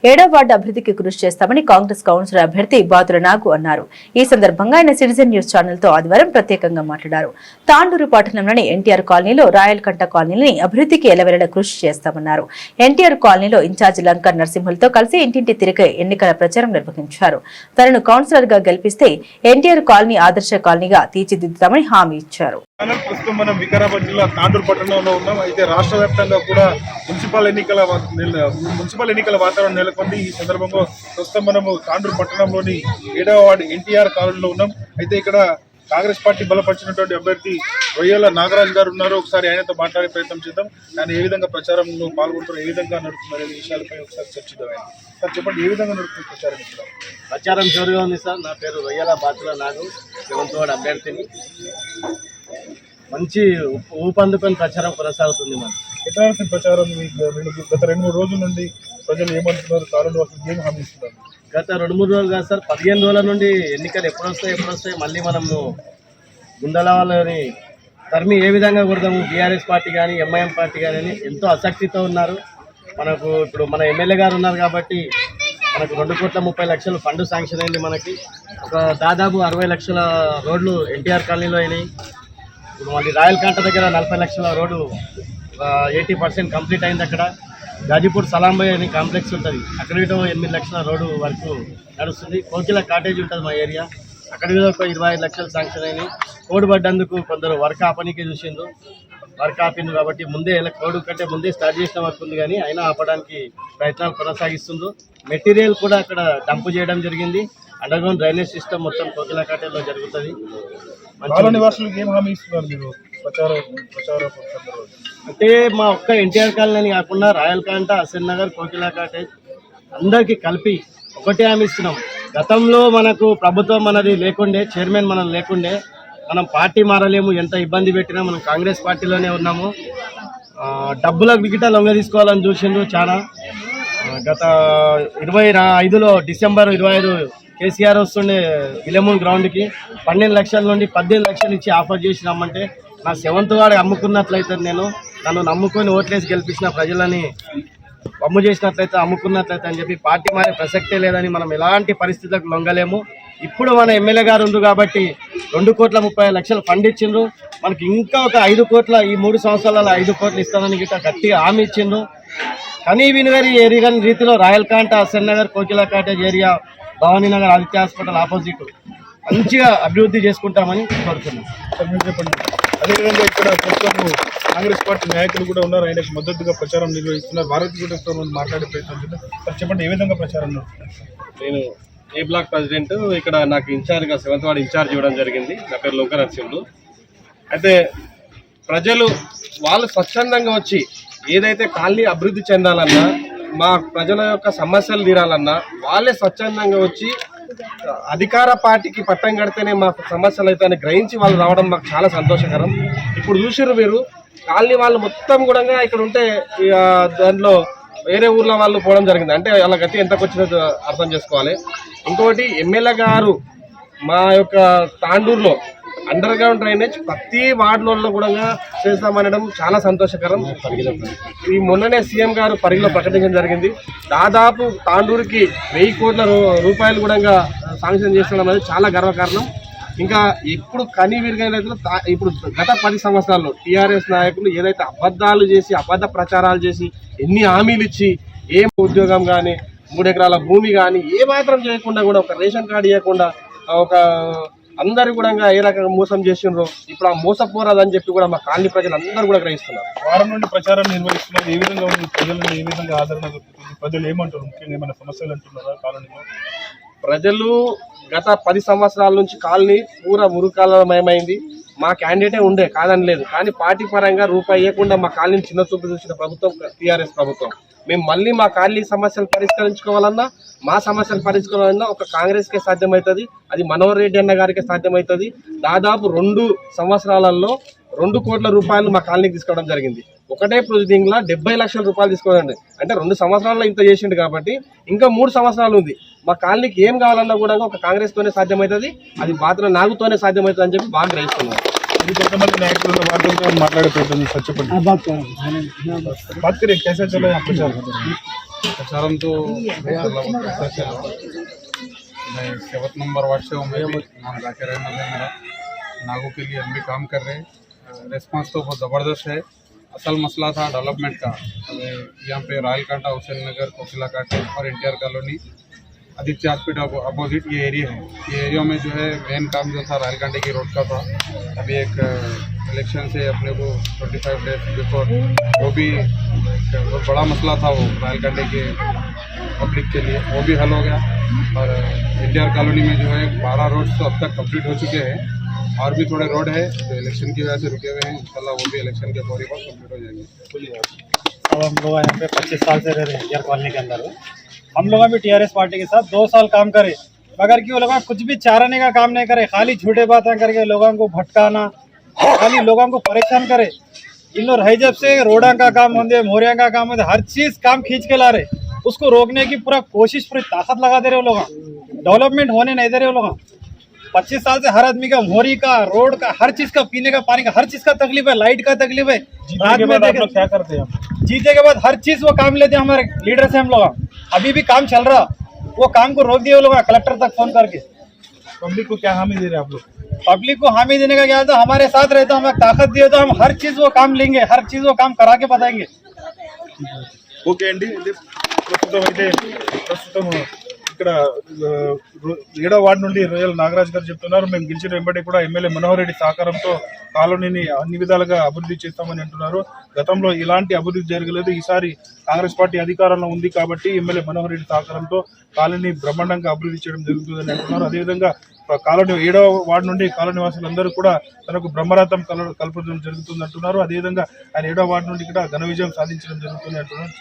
ఏడవ వార్డు అభివృద్ధికి కృషి చేస్తామని కాంగ్రెస్ కౌన్సిలర్ అభ్యర్థి బాతుల నాగు అన్నారు. ఈ సందర్భంగా ఆయన సిటిజన్ న్యూస్ ఛానల్ తో ఆదివారం ప్రత్యేకంగా మాట్లాడారు. తాండూరు పట్టణంలోని ఎన్టీఆర్ కాలనీలో రాయలకంట కాలనీని అభివృద్ధికి ఎలవెలలా కృషి చేస్తామన్నారు. ఎన్టీఆర్ కాలనీలో ఇన్ఛార్జి లంకర్ నరసింహులతో కలిసి ఇంటింటి తిరిగి ఎన్నికల ప్రచారం నిర్వహించారు. తనను కౌన్సిలర్ గా గెలిపిస్తే ఎన్టీఆర్ కాలనీ ఆదర్శ కాలనీగా తీర్చిదిద్దుతామని హామీ ఇచ్చారు. ప్రస్తుతం మనం వికారాబాద్ జిల్లా తాండూరు పట్టణంలో ఉన్నాం. అయితే రాష్ట్ర వ్యాప్తంగా కూడా మున్సిపల్ ఎన్నికల వాతావరణం నెలకొంది. ఈ సందర్భంగా ప్రస్తుతం మనము తాండూరు పట్టణంలోని 7వ వార్డు ఎన్టీఆర్ కాలనీలో ఉన్నాం. అయితే ఇక్కడ కాంగ్రెస్ పార్టీ బలపరిచినటువంటి అభ్యర్థి రొయ్యల నాగరాజు గారు ఉన్నారు. ఒకసారి ఆయనతో మాట్లాడే ప్రయత్నం చేద్దాం. ఆయన ఏ విధంగా ప్రచారంలో పాల్గొంటారు, ఏ విధంగా నడుపుతున్నారు అనే విషయాలపై ఒకసారి చర్చిద్దాం. సార్ చెప్పండి, ఏ విధంగా నడుపుతుంది ప్రచారం? ప్రచారం జోరుగా ఉంది సార్. నా పేరు రొయ్యల బాతుల నాగు, 7వ వార్డు అభ్యర్థిని. మంచి ఊపందుకొని ప్రచారం కొనసాగుతుంది. మరి ఎట్లాంటి ప్రచారం గత 2-3 రోజుల నుండి ప్రజలు ఏమంటున్నారు? కాలంలో అసలు ఏం హామీ ఇస్తున్నారు? గత 2-3 రోజులు కాదు సార్, 15 రోజుల నుండి ఎన్నికలు ఎప్పుడు వస్తాయి మళ్ళీ మనము గుందల వాళ్ళని తరిమి ఏ విధంగా కొడదాము, బీఆర్ఎస్ పార్టీ కానీ ఎంఐఎం పార్టీ కానీ ఎంతో ఆసక్తితో ఉన్నారు. మనకు ఇప్పుడు మన ఎమ్మెల్యే గారు ఉన్నారు కాబట్టి మనకు 2,30,00,000 ఫండ్ శాంక్షన్ అయింది. మనకి ఒక దాదాపు 60 లక్షల రోడ్లు ఎన్టీఆర్ కాలనీలో అయినాయి. ఇప్పుడు మళ్ళీ రాయలకాంట దగ్గర 40 లక్షల రోడ్డు 80% కంప్లీట్ అయింది. అక్కడ గాజీపూర్ సలాంబాయ్ అని కాంప్లెక్స్ ఉంటుంది, అక్కడ కూడా 8 లక్షల రోడ్డు వరకు నడుస్తుంది. కోకిల కాటేజ్ ఉంటుంది మా ఏరియా, అక్కడ కూడా ఒక 25 లక్షలు శాంక్షన్ అయినాయి. కోడ్ పడ్డందుకు కొందరు వర్క్ ఆపనీకి చూసిండ్రు, వర్క్ ఆపింది కాబట్టి ముందే కోడ్ కంటే ముందే స్టార్ట్ చేసిన వర్క్ ఉంది కానీ అయినా ఆపడానికి ప్రయత్నాలు కొనసాగిస్తుండ్రు. మెటీరియల్ కూడా అక్కడ డంప్ చేయడం జరిగింది. అండర్ గ్రౌండ్ డ్రైనేజ్ సిస్టమ్ మొత్తం కోకిల కాటేజ్లో జరుగుతుంది. ఏం హామీ ఇస్తున్నారు మీరు ప్రచారం? అంటే మా ఒక్క ఎన్టీఆర్ కాలనీ కాకుండా రాయలకాంట, హసన్ నగర్, కోకిలా కాటేజ్ అందరికీ కలిపి ఒకటే హామీ ఇస్తున్నాం. గతంలో మనకు ప్రభుత్వం మనది లేకుండే, చైర్మన్ మనం లేకుండే, మనం పార్టీ మారలేము. ఎంత ఇబ్బంది పెట్టినా మనం కాంగ్రెస్ పార్టీలోనే ఉన్నాము. డబ్బులకు విగిట లొంగ తీసుకోవాలని చూసిండ్రు చాలా. గత 25లో డిసెంబర్ 25 కేసీఆర్ వస్తుండే విలమూన్ గ్రౌండ్కి 12 లక్షల నుండి 18 లక్షలు ఇచ్చి ఆఫర్ చేసి రమ్మంటే నా 7వ వార్డు అమ్ముకున్నట్లయితే, నన్ను నమ్ముకొని ఓట్లేసి గెలిపించిన ప్రజలని అమ్ము చేసినట్లయితే, అమ్ముకున్నట్లయితే అని చెప్పి పార్టీ మారే ప్రసక్తే లేదని మనం ఎలాంటి పరిస్థితులకు లొంగలేము. ఇప్పుడు మన ఎమ్మెల్యే గారు ఉండ్రు కాబట్టి 2,30,00,000 ఫండ్ ఇచ్చిండ్రు. మనకి ఇంకా ఒక 5 కోట్ల ఈ 3 సంవత్సరాల 5 కోట్లు ఇస్తానని గిట్ట గట్టిగా హామీ ఇచ్చిండ్రు. కానీ వినివరి ఏరియా రీతిలో రాయలకాంట, Hasan Nagar, Kokila cottage area, Bhavani Nagar, Aditya hospital opposite మంచిగా అభివృద్ధి చేసుకుంటామని కోరుతున్నాం. చెప్పండి. అదేవిధంగా ఇక్కడ ప్రస్తుతం కాంగ్రెస్ పార్టీ నాయకులు కూడా ఉన్నారు, ఆయనకు మద్దతుగా ప్రచారం నిర్వహిస్తున్నారు. వారికి కూడా మాట్లాడే ప్రయత్నం చేద్దాం. సార్ చెప్పండి, ఏ విధంగా ప్రచారం? నేను ఏ బ్లాక్ ప్రెసిడెంట్. ఇక్కడ నాకు ఇన్ఛార్జ్గా 7వ వార్డు ఇన్ఛార్జ్ ఇవ్వడం జరిగింది. నా పేరు లంకర్ నరసింహులు. అయితే ప్రజలు వాళ్ళు స్వచ్ఛందంగా వచ్చి ఏదైతే కాలనీ అభివృద్ధి చెందాలన్నా, మా ప్రజల యొక్క సమస్యలు తీరాలన్నా వాళ్ళే స్వచ్ఛందంగా వచ్చి అధికార పార్టీకి పట్టం కడితేనే మాకు సమస్యలు అయితే అని గ్రహించి వాళ్ళు రావడం మాకు చాలా సంతోషకరం. ఇప్పుడు చూసారు మీరు, కాలనీ వాళ్ళు మొత్తం కూడా ఇక్కడ ఉంటే దాంట్లో వేరే ఊర్ల వాళ్ళు పోవడం జరిగింది. అంటే వాళ్ళ గతి ఎంతకు వచ్చినదో అర్థం చేసుకోవాలి. ఇంకోటి, ఎమ్మెల్యే గారు మా యొక్క తాండూరులో అండర్ గ్రౌండ్ డ్రైనేజ్ ప్రతి వార్డులలో కూడా చేస్తామనడం చాలా సంతోషకరం. ఈ మొన్ననే సీఎం గారు పరిగిలో ప్రకటించడం జరిగింది. దాదాపు తాండూరుకి 1000 కోట్ల రూపాయలు కూడా శాంక్షన్ చేసడం అనేది చాలా గర్వకారణం. ఇంకా ఇప్పుడు కనీ విరిగిన ఇప్పుడు గత 10 సంవత్సరాల్లో టీఆర్ఎస్ నాయకులు ఏదైతే అబద్ధాలు చేసి, అబద్ధ ప్రచారాలు చేసి, ఎన్ని హామీలు ఇచ్చి, ఏం ఉద్యోగం కానీ, 3 ఎకరాల భూమి కానీ ఏ మాత్రం చేయకుండా కూడా, ఒక రేషన్ కార్డు ఇవ్వకుండా, ఒక అందరు కూడా ఏ రకంగా మోసం చేసిండ్రో, ఇప్పుడు ఆ మోసపోరాదని చెప్పి కూడా మా కాలనీ ప్రజలు అందరూ కూడా గ్రహిస్తున్నారు. వారం నుండి ప్రచారం నిర్వహిస్తున్నారు. ఏ విధంగా ఉంది? ప్రజలను ఏ విధంగా ఆదరణ దొరుకుతుంది? ప్రజలు ఏమంటారు? ముఖ్యంగా ఏమైనా సమస్యలు అంటున్నారా కాలనీలో? ప్రజలు గత 10 సంవత్సరాల నుంచి కాలనీ పూరా మురుకాలమయమైంది. మా క్యాండిడేటే ఉండే, కాదని లేదు. కానీ పార్టీ పరంగా రూపాయి ఇవ్వకుండా మా కాలనీని చిన్న చూపు చూసిన ప్రభుత్వం టీఆర్ఎస్ ప్రభుత్వం. మేము మళ్ళీ మా కాలనీ సమస్యలు పరిష్కరించుకోవాలన్నా, మా సమస్యలు పరిష్కరించుకోవాలన్నా ఒక కాంగ్రెస్కే సాధ్యమవుతుంది. అది మనోహర్ రెడ్డి అన్న గారికి సాధ్యమవుతుంది. దాదాపు 2 సంవత్సరాలలో 2 కోట్ల రూపాయలు మా కాలనీకి తీసుకోవడం జరిగింది. ఒకటే ప్రొసీడింగ్లో 70 లక్షల రూపాయలు తీసుకోవాలండి. అంటే 2 సంవత్సరాల్లో ఇంత చేసిండు కాబట్టి ఇంకా 3 సంవత్సరాలు ఉంది. మా కాలనీకి ఏం కావాలన్నా కూడా ఒక కాంగ్రెస్తోనే సాధ్యమవుతుంది. అది బాతుల నాగుతోనే సాధ్యమవుతుంది అని చెప్పి బాగా గ్రహిస్తున్నాం. अभी కొంతమంది నాయకులు వాటితో మాట్లాడే ప్రయత్నం చేస్తారు, చెప్పండి. बात करिए, कैसा चला यहाँ प्रचार? प्रचारम तो अच्छा चला। मैं 7 नंबर वार्ड से हूँ, मैं भी नाम जाकिर अहमद है मेरा। नागो के लिए हम भी काम कर रहे हैं। रिस्पांस तो बहुत ज़बरदस्त है। असल मसला था डेवलपमेंट का। यहाँ पे रायल कांटा, हुसैन नगर, कोकिला काटे और NTR colony, Aditya hospital opposite ये एरिया है। ये एरिया में जो है मेन काम जो था रायल कांटे की रोड का था। अभी एक इलेक्शन से अपने को 25 डेज बिफोर वो भी बहुत बड़ा मसला था, वो रायल कांटे के पब्लिक के लिए, वो भी हल हो गया। और NTR कॉलोनी में जो है 12 रोड्स तो अब तक कंप्लीट हो चुके हैं, और भी थोड़े रोड है जो इलेक्शन की वजह से रुके हुए हैं। इंशाल्लाह वो भी इलेक्शन के फौरी बाद कंप्लीट हो जाएंगे। अब हम लोग यहाँ पे 25 साल से रह रहे हैं NTR कॉलोनी के अंदर। हम लोग भी TRS पार्टी के साथ 2 साल काम करे, मगर कि वो लोग कुछ भी चाराने का काम नहीं करे, खाली झूठे बातें करके लोगों को भटकाना, खाली लोगों को परेशान करे। इन लोग रही जब से रोडा का काम होंगे, मोरिया का काम होंगे, हर चीज काम खींच के ला रहे, उसको रोकने की पूरा कोशिश, पूरी ताकत लगा दे रहे वो लोग। डेवलपमेंट होने नहीं दे रहे वो लोग। 25 साल से हर आदमी का मोरी का, रोड का, हर चीज का, पीने का पानी का, हर चीज का तकलीफ है, लाइट का तकलीफ है। रात में क्या करते हैं? जीते के बाद हर चीज वो काम लेते हैं हमारे लीडर से हम लोग। अभी भी काम चल रहा, वो काम को रोक दिए वो लोग कलेक्टर तक फोन करके। पब्लिक को क्या हामी दे रहे हैं आप लोग? पब्लिक को हामी देने का क्या था, हमारे साथ रहता, हमें ताकत दिए तो हम हर चीज वो काम लेंगे, हर चीज वो काम करा के बताएंगे। ఓకే అండి, ఇది ప్రస్తుతం ఇక్కడ 7వ వార్డు నుండి రొయ్యల నాగరాజ్ గారు చెప్తున్నారు, మేము గెలిచిన వెంబడి కూడా ఎమ్మెల్యే మనోహర్ రెడ్డి సహకారంతో కాలనీని అన్ని విధాలుగా అభివృద్ధి చేస్తామని అంటున్నారు. గతంలో ఇలాంటి అభివృద్ధి జరగలేదు, ఈసారి కాంగ్రెస్ పార్టీ అధికారంలో ఉంది కాబట్టి ఎమ్మెల్యే మనోహర్ రెడ్డి సహకారంతో కాలనీ బ్రహ్మాండంగా అభివృద్ధి చేయడం జరుగుతుందని అంటున్నారు. అదేవిధంగా కాలనీ 7వ వార్డు నుండి కాలనీ వాసులందరూ కూడా తనకు బ్రహ్మరథం కల్పించడం జరుగుతుంది అంటున్నారు. అదేవిధంగా ఆయన 7వ వార్డు నుండి కూడా ఘన విజయం సాధించడం జరుగుతుంది అంటున్నారు.